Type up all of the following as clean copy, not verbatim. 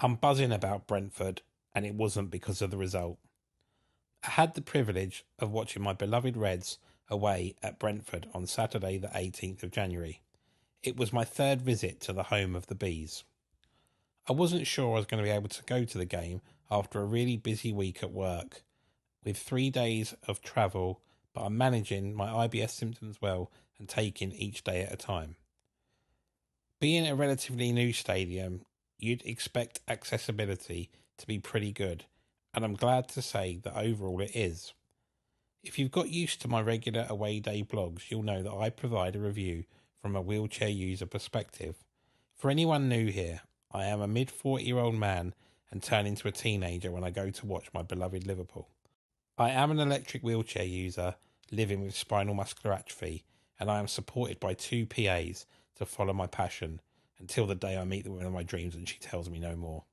I'm buzzing about Brentford, and it wasn't because of the result. I had the privilege of watching my beloved Reds away at Brentford on Saturday the 18th of January. It was my third visit to the home of the Bees. I wasn't sure I was going to be able to go to the game after a really busy week at work, with 3 days of travel, but I'm managing my IBS symptoms well and taking each day at a time. Being a relatively new stadium, you'd expect accessibility to be pretty good, and I'm glad to say that overall it is. If you've got used to my regular away day blogs, you'll know that I provide a review from a wheelchair user perspective. For anyone new here, I am a mid-40-year-old man and turn into a teenager when I go to watch my beloved Liverpool. I am an electric wheelchair user living with spinal muscular atrophy, and I am supported by two PAs to follow my passion until the day I meet the woman of my dreams and she tells me no more.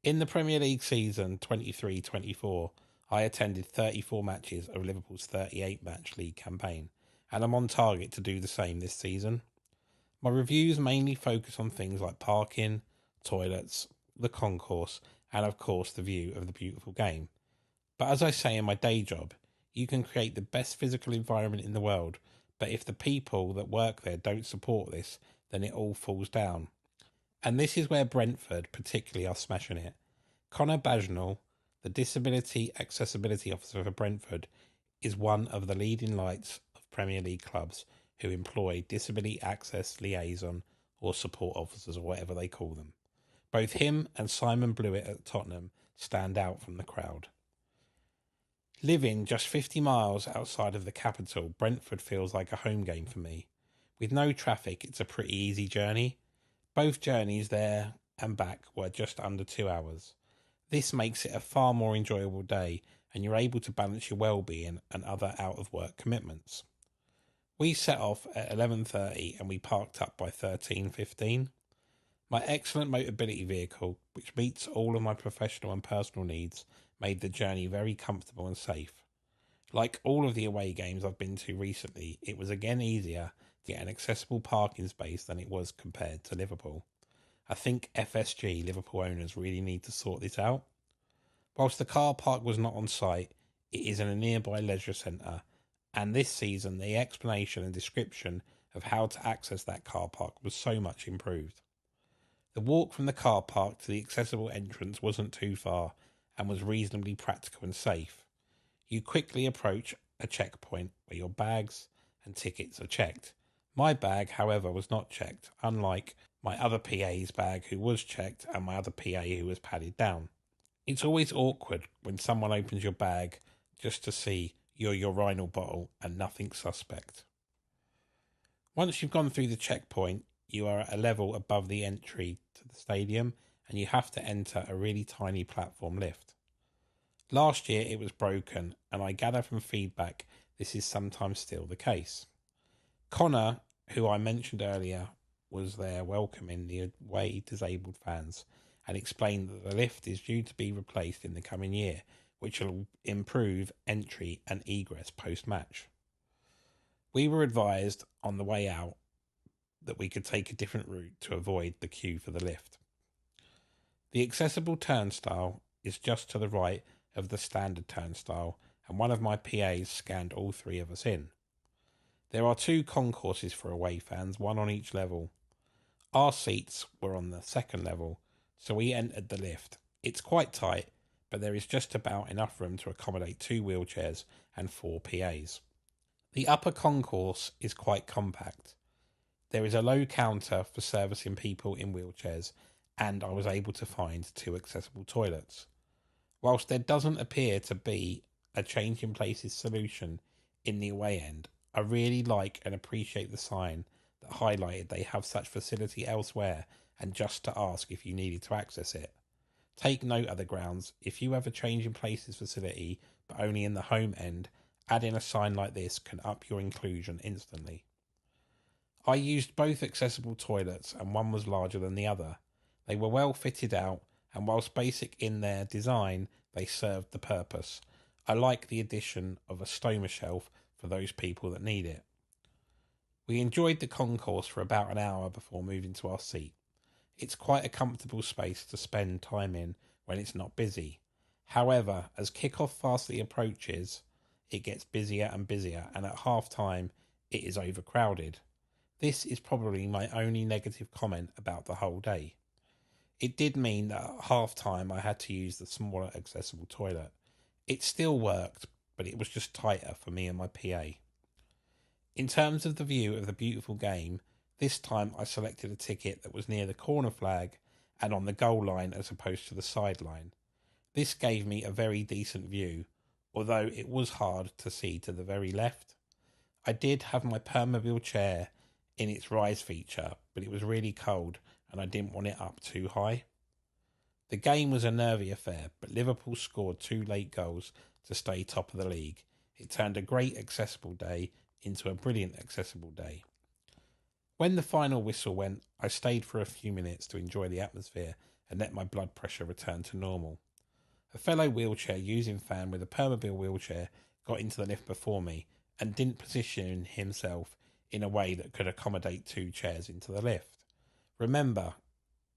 In the Premier League season 23-24, I attended 34 matches of Liverpool's 38-match league campaign, and I'm on target to do the same this season. My reviews mainly focus on things like parking, toilets, the concourse, and of course the view of the beautiful game. But as I say in my day job, you can create the best physical environment in the world, but if the people that work there don't support this, then it all falls down. And this is where Brentford particularly are smashing it. Connor Bagnall, the Disability Accessibility Officer for Brentford, is one of the leading lights of Premier League clubs who employ Disability Access Liaison or Support Officers or whatever they call them. Both him and Simon Blewett at Tottenham stand out from the crowd. Living just 50 miles outside of the capital, Brentford feels like a home game for me. With no traffic, it's a pretty easy journey. Both journeys there and back were just under 2 hours. This makes it a far more enjoyable day, and you're able to balance your well-being and other out-of-work commitments. We set off at 11:30 and we parked up by 13:15. My excellent mobility vehicle, which meets all of my professional and personal needs, made the journey very comfortable and safe. Like all of the away games I've been to recently, it was again easier to get an accessible parking space than it was compared to Liverpool. I think FSG, Liverpool owners, really need to sort this out. Whilst the car park was not on site, it is in a nearby leisure centre, and this season the explanation and description of how to access that car park was so much improved. The walk from the car park to the accessible entrance wasn't too far and was reasonably practical and safe. You quickly approach a checkpoint where your bags and tickets are checked. My bag, however, was not checked, unlike my other PA's bag who was checked and my other PA who was padded down. It's always awkward when someone opens your bag just to see your urinal bottle and nothing suspect. Once you've gone through the checkpoint, you are at a level above the entry to the stadium and you have to enter a really tiny platform lift. Last year it was broken, and I gather from feedback this is sometimes still the case. Connor, who I mentioned earlier, was there welcoming the away disabled fans and explained that the lift is due to be replaced in the coming year, which will improve entry and egress post-match. We were advised on the way out that we could take a different route to avoid the queue for the lift. The accessible turnstile is just to the right of the standard turnstile, and one of my PAs scanned all three of us in. There are two concourses for away fans, one on each level. Our seats were on the second level, so we entered the lift. It's quite tight, but there is just about enough room to accommodate two wheelchairs and four PAs. The upper concourse is quite compact. There is a low counter for servicing people in wheelchairs, and I was able to find two accessible toilets. Whilst there doesn't appear to be a change in places solution in the away end, I really like and appreciate the sign that highlighted they have such facility elsewhere and just to ask if you needed to access it. Take note of the grounds. If you have a change in places facility but only in the home end, adding a sign like this can up your inclusion instantly. I used both accessible toilets and one was larger than the other. They were well fitted out, and whilst basic in their design, they served the purpose. I like the addition of a stoma shelf for those people that need it. We enjoyed the concourse for about an hour before moving to our seat. It's quite a comfortable space to spend time in when it's not busy. However, as kickoff fastly approaches, it gets busier and busier, and at half time, it is overcrowded. This is probably my only negative comment about the whole day. It did mean that at half time I had to use the smaller accessible toilet. It still worked, but it was just tighter for me and my PA. In terms of the view of the beautiful game, this time I selected a ticket that was near the corner flag and on the goal line as opposed to the sideline. This gave me a very decent view, although it was hard to see to the very left. I did have my Permobil chair in its rise feature, but it was really cold and I didn't want it up too high. The game was a nervy affair, but Liverpool scored 2 late goals to stay top of the league. It turned a great accessible day into a brilliant accessible day. When the final whistle went, I stayed for a few minutes to enjoy the atmosphere and let my blood pressure return to normal. A fellow wheelchair using fan with a Permobil wheelchair got into the lift before me and didn't position himself in a way that could accommodate 2 chairs into the lift. Remember,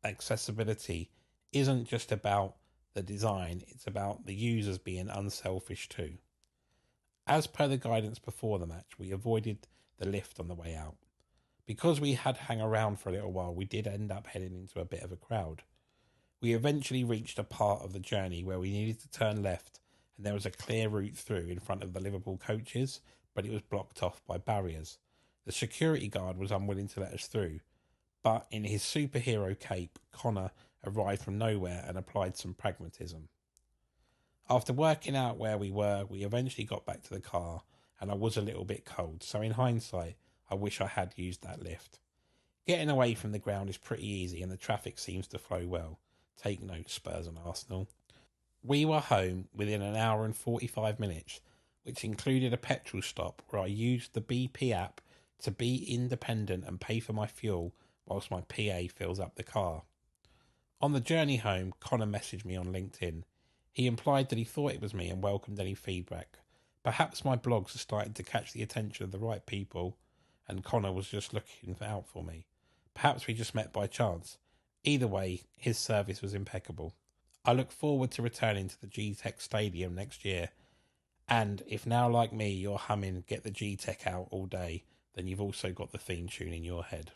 accessibility isn't just about the design, it's about the users being unselfish too. As per the guidance before the match, we avoided the lift on the way out. Because we had hung around for a little while, we did end up heading into a bit of a crowd. We eventually reached a part of the journey where we needed to turn left, and there was a clear route through in front of the Liverpool coaches, but it was blocked off by barriers. The security guard was unwilling to let us through, but in his superhero cape, Connor arrived from nowhere and applied some pragmatism. After working out where we were, we eventually got back to the car, and I was a little bit cold, so in hindsight, I wish I had used that lift. Getting away from the ground is pretty easy and the traffic seems to flow well. Take note, Spurs and Arsenal. We were home within an hour and 45 minutes, which included a petrol stop where I used the BP app to be independent and pay for my fuel whilst my PA fills up the car. On the journey home, Connor messaged me on LinkedIn. He implied that he thought it was me and welcomed any feedback. Perhaps my blogs are starting to catch the attention of the right people and Connor was just looking out for me. Perhaps we just met by chance. Either way, his service was impeccable. I look forward to returning to the Gtech Stadium next year, and if now, like me, you're humming Get the Gtech Out all day, then you've also got the theme tune in your head.